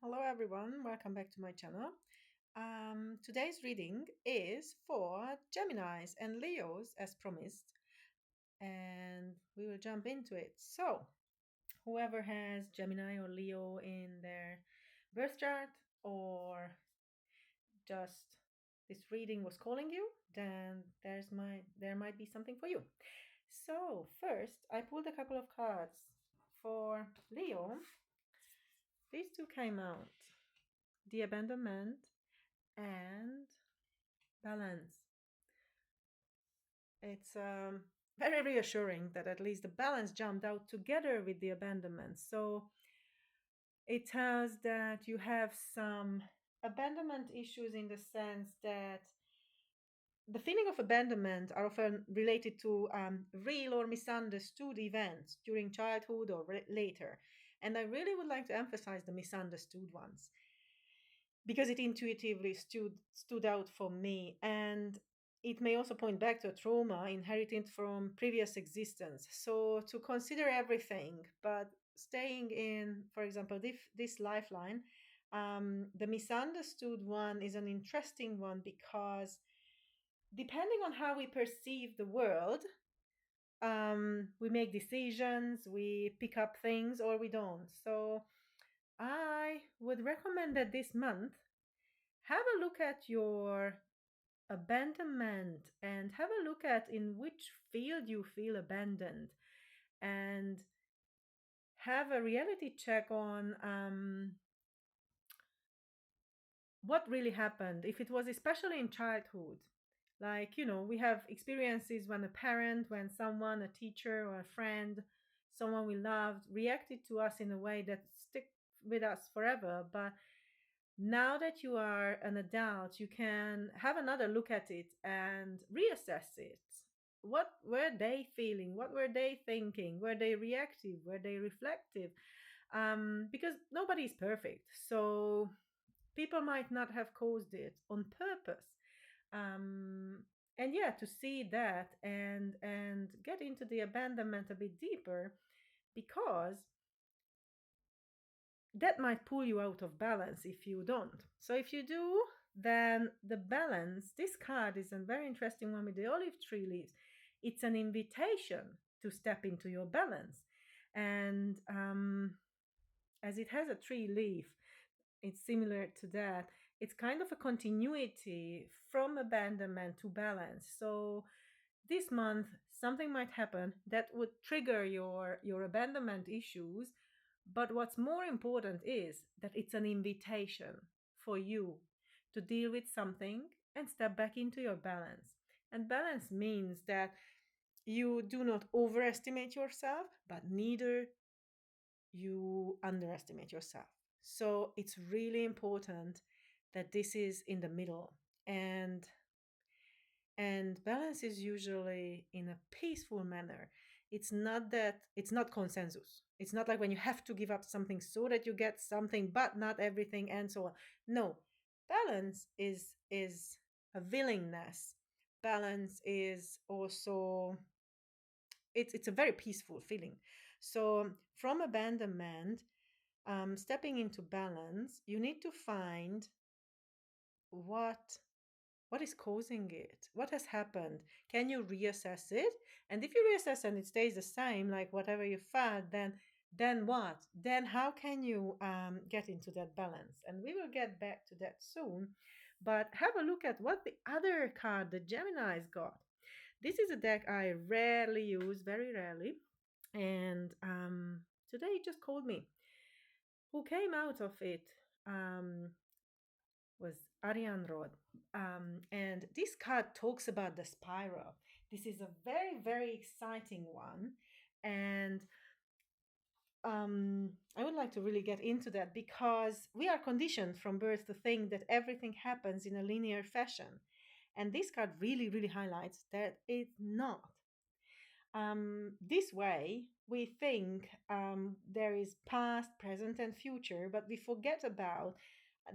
Hello, everyone. Welcome back to my channel. Today's reading is for Geminis and Leos, as promised, and we will jump into it. So, whoever has Gemini or Leo in their birth chart, or just this reading was calling you, then there might be something for you. So, first, I pulled a couple of cards for Leo. These two came out: the abandonment and balance. It's very reassuring that at least the balance jumped out together with the abandonment. So it tells that you have some abandonment issues in the sense that the feeling of abandonment are often related to real or misunderstood events during childhood or later. And I really would like to emphasize the misunderstood ones because it intuitively stood out for me, and it may also point back to a trauma inherited from previous existence. So to consider everything, but staying in, for example, this lifeline, the misunderstood one is an interesting one because depending on how we perceive the world, we make decisions, we pick up things, or we don't. So I would recommend that this month have a look at your abandonment and have a look at in which field you feel abandoned, and have a reality check on what really happened, if it was especially in childhood. Like, we have experiences when a parent, when someone, a teacher or a friend, someone we loved, reacted to us in a way that stick with us forever. But now that you are an adult, you can have another look at it and reassess it. What were they feeling? What were they thinking? Were they reactive? Were they reflective? Because nobody is perfect. So people might not have caused it on purpose. Um, and yeah, to see that and get into the abandonment a bit deeper, because that might pull you out of balance if you don't. So if you do, then the balance, this card is a very interesting one with the olive tree leaves. It's an invitation to step into your balance. And as it has a tree leaf, it's similar to that. It's kind of a continuity from abandonment to balance. So this month, something might happen that would trigger your abandonment issues, but what's more important is that it's an invitation for you to deal with something and step back into your balance. And balance means that you do not overestimate yourself, but neither you underestimate yourself. So it's really important that this is in the middle. And balance is usually in a peaceful manner. It's not consensus. It's not like when you have to give up something so that you get something but not everything, and so on. No, balance is a willingness. Balance is also, it's a very peaceful feeling. So from abandonment, stepping into balance, you need to find what what is causing it, what has happened. Can you reassess it? And if you reassess and it stays the same, like whatever you felt, then what? Then how can you get into that balance? And we will get back to that soon. But have a look at what the other card, the Gemini's, got. This is a deck I rarely use, very rarely, and today it just called me. Who came out of it um, was Ariane Rod. And this card talks about the spiral. This is a very, very exciting one. And I would like to really get into that because we are conditioned from birth to think that everything happens in a linear fashion. And this card really, really highlights that it's not. This way, we think there is past, present, and future, but we forget about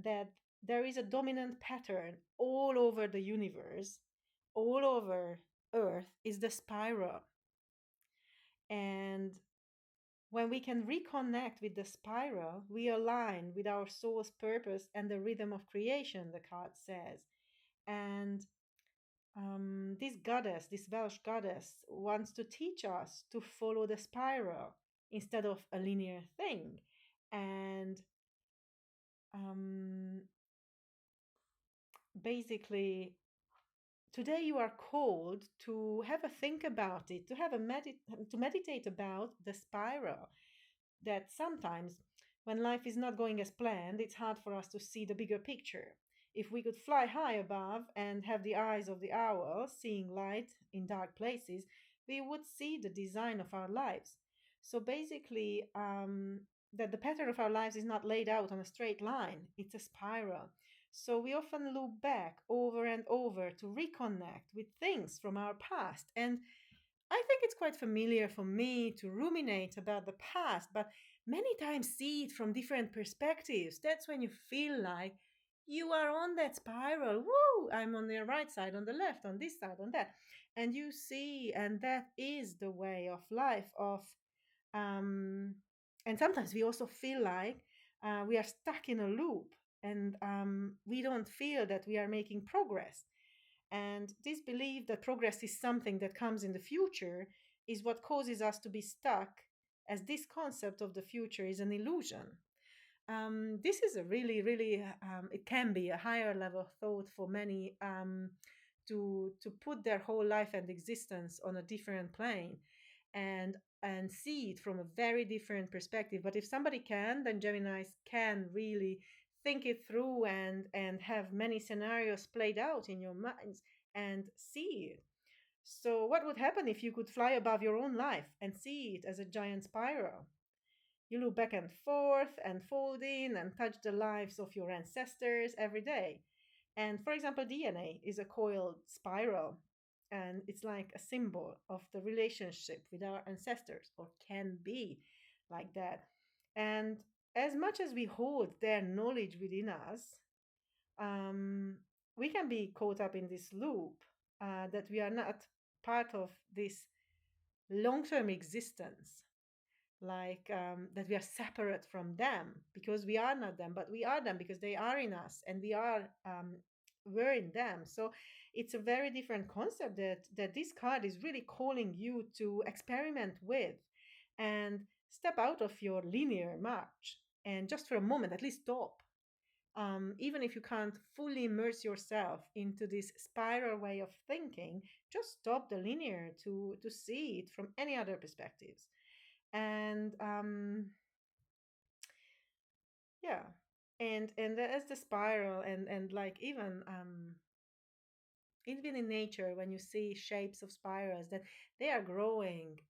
that there is a dominant pattern all over the universe, all over Earth, is the spiral. And When we can reconnect with the spiral, we align with our soul's purpose and the rhythm of creation, the card says. And this goddess, this Welsh goddess, wants to teach us to follow the spiral instead of a linear thing. And um, basically, today you are called to have a think about it, to have to meditate about the spiral. That sometimes when life is not going as planned, it's hard for us to see the bigger picture. If we could fly high above and have the eyes of the owl, seeing light in dark places, we would see the design of our lives. So basically, that the pattern of our lives is not laid out on a straight line, it's a spiral. So we often loop back over and over to reconnect with things from our past. And I think it's quite familiar for me to ruminate about the past, but many times see it from different perspectives. That's when you feel like you are on that spiral. Woo! I'm on the right side, on the left, on this side, on that. And you see, and that is the way of life of um and sometimes we also feel like we are stuck in a loop and we don't feel that we are making progress. And this belief that progress is something that comes in the future is what causes us to be stuck, as this concept of the future is an illusion. This is a really, really, it can be a higher level thought for many to put their whole life and existence on a different plane and see it from a very different perspective. But if somebody can, then Geminis can really think it through and have many scenarios played out in your minds and see it. So what would happen if you could fly above your own life and see it as a giant spiral? You look back and forth and fold in and touch the lives of your ancestors every day. And for example, DNA is a coiled spiral, and it's like a symbol of the relationship with our ancestors, or can be like that. And as much as we hold their knowledge within us, um, we can be caught up in this loop that we are not part of this long term existence, like that we are separate from them because we are not them, but we are them because they are in us and we're in them. So it's a very different concept that this card is really calling you to experiment with and step out of your linear march and just for a moment at least stop. Even if you can't fully immerse yourself into this spiral way of thinking, just stop the linear to see it from any other perspectives. And yeah, and as the spiral and like even in nature, when you see shapes of spirals, that they are growing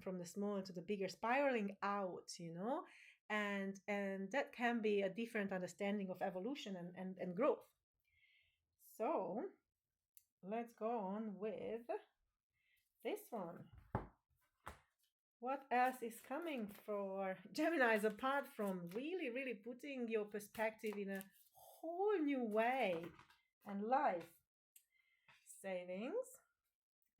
from the small to the bigger, spiraling out, and that can be a different understanding of evolution and growth. So let's go on with this one. What else is coming for Geminis apart from really, really putting your perspective in a whole new way and life? Savings.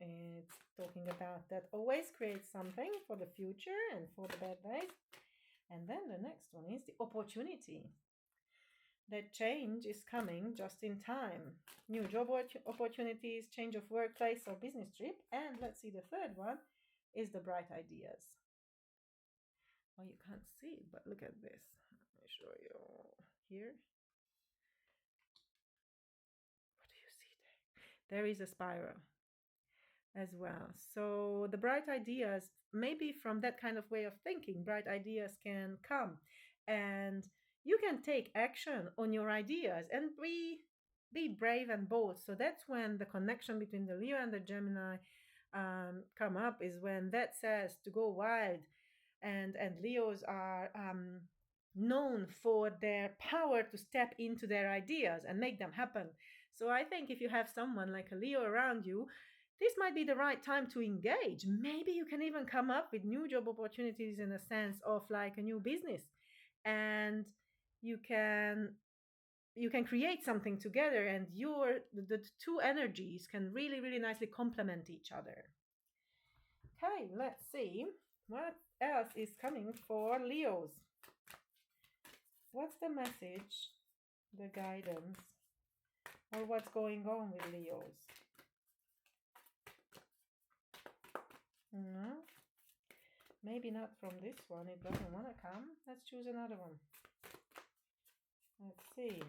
It's talking about that always create something for the future and for the bad days. And then the next one is the opportunity. That change is coming just in time. New job opportunities, change of workplace or business trip. And let's see, the third one is the bright ideas. Oh, you can't see it, but look at this. Let me show you here. What do you see there? There is a spiral as well. So the bright ideas, maybe from that kind of way of thinking, bright ideas can come and you can take action on your ideas and be brave and bold. So that's when the connection between the Leo and the Gemini come up, is when that says to go wild. And Leos are known for their power to step into their ideas and make them happen. So I think if you have someone like a Leo around you, this might be the right time to engage. Maybe you can even come up with new job opportunities in a sense of like a new business, and you can create something together, and the two energies can really, really nicely complement each other. Okay, let's see what else is coming for Leos? What's the message, the guidance, or what's going on with Leos? No, maybe not from this one. It doesn't want to come. Let's choose another one. Let's see.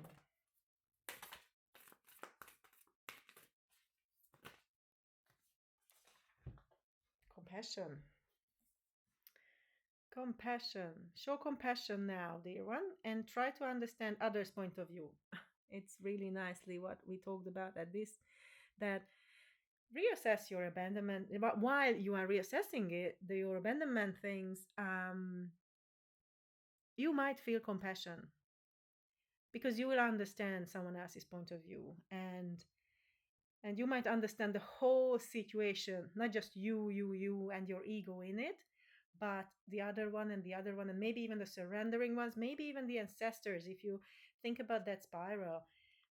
Compassion. Compassion. Show compassion now, dear one, and try to understand others' point of view. It's really nicely what we talked about at this, that reassess your abandonment. But while you are reassessing it, your abandonment things, you might feel compassion because you will understand someone else's point of view, and you might understand the whole situation, not just you and your ego in it, but the other one and the other one, and maybe even the surrendering ones, maybe even the ancestors. If you think about that spiral,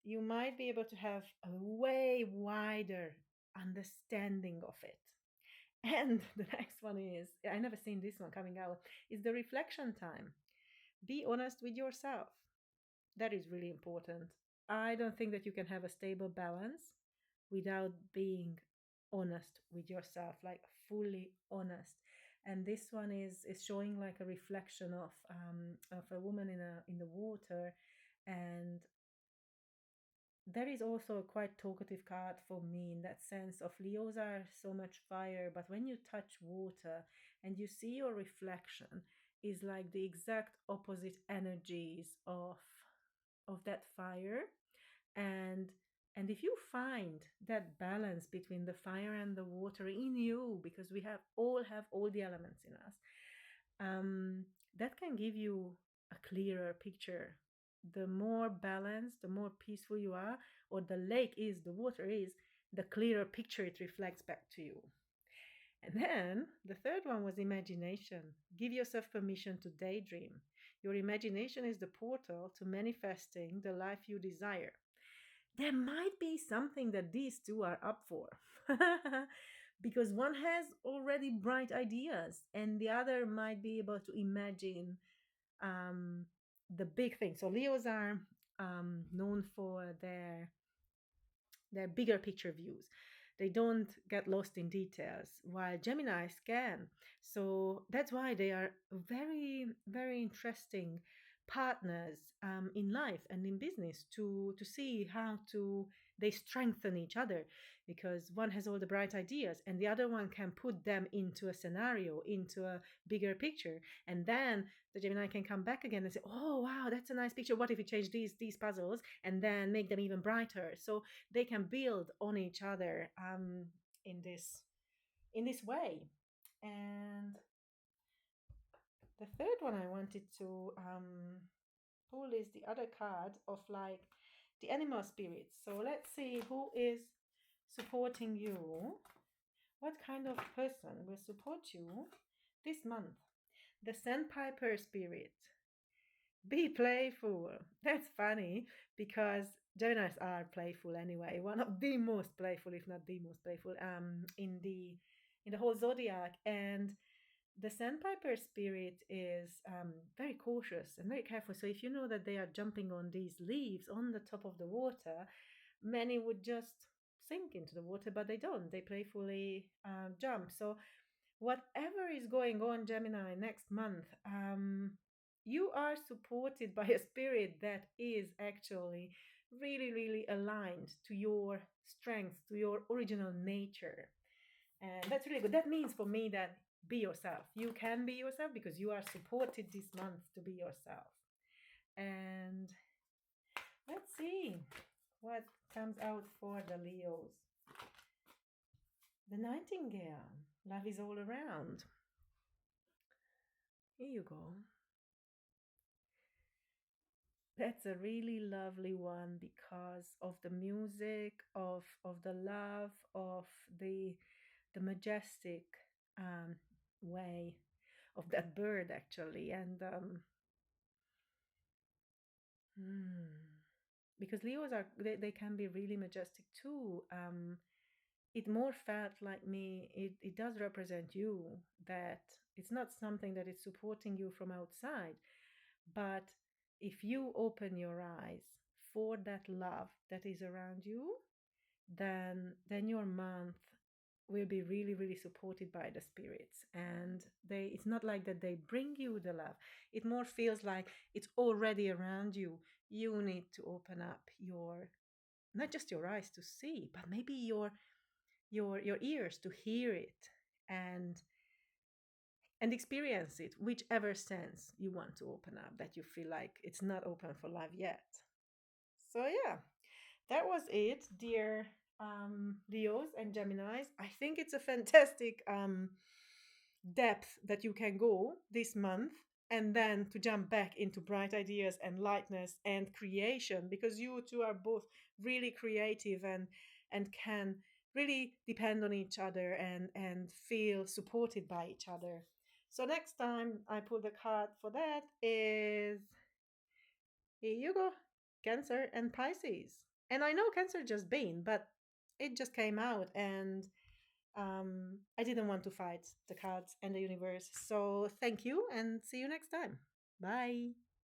you might be able to have a way wider understanding of it. And the next one is, I never seen this one coming out, is the reflection time. Be honest with yourself. That is really important. I don't think that you can have a stable balance without being honest with yourself, like fully honest. And this one is showing like a reflection of a woman in the water, and there is also a quite talkative card for me in that sense of Leos are so much fire, but when you touch water and you see your reflection is like the exact opposite energies of that fire. and and if you find that balance between the fire and the water in you, because we have all the elements in us, um, that can give you a clearer picture. The more balanced, the more peaceful you are, or the lake is, the water is, the clearer picture it reflects back to you. And then the third one was imagination. Give yourself permission to daydream. Your imagination is the portal to manifesting the life you desire. There might be something that these two are up for. Because one has already bright ideas and the other might be able to imagine um, the big thing. So Leos are known for their bigger picture views. They don't get lost in details, while Geminis can. So that's why they are very, very interesting partners in life and in business to see how to they strengthen each other, because one has all the bright ideas and the other one can put them into a scenario, into a bigger picture, and then the Gemini can come back again and say, oh wow, that's a nice picture, what if we change these puzzles and then make them even brighter. So they can build on each other in this way. And the third one I wanted to pull is the other card of like the animal spirits. So let's see who is supporting you. What kind of person will support you this month? The sandpiper spirit. Be playful. That's funny because Geminis are playful anyway. One of the most playful, if not the most playful, in the whole zodiac. And the sandpiper spirit is very cautious and very careful. So if you know that they are jumping on these leaves on the top of the water, many would just sink into the water, but they don't. They playfully jump. So whatever is going on, Gemini, next month, you are supported by a spirit that is actually really, really aligned to your strengths, to your original nature. And that's really good. That means for me that be yourself. You can be yourself because you are supported this month to be yourself. And let's see what comes out for the Leos. The Nightingale. Love is all around. Here you go. That's a really lovely one because of the music, of the love, of the majestic um, way of that bird actually, and because Leos are they can be really majestic too. it more felt like me, it does represent you, that it's not something that is supporting you from outside, but if you open your eyes for that love that is around you, then your month will be really really supported by the spirits, and they, it's not like that they bring you the love, it more feels like it's already around you. You need to open up your, not just your eyes to see, but maybe your ears to hear it, and experience it, whichever sense you want to open up, that you feel like it's not open for love yet. So yeah, that was it, dear Leos and Geminis. I think it's a fantastic depth that you can go this month, and then to jump back into bright ideas and lightness and creation, because you two are both really creative and can really depend on each other and feel supported by each other. So next time I pull the card for that is, here you go, Cancer and Pisces. And I know Cancer just been, but it just came out, and I didn't want to fight the cards and the universe. So thank you, and see you next time. Bye.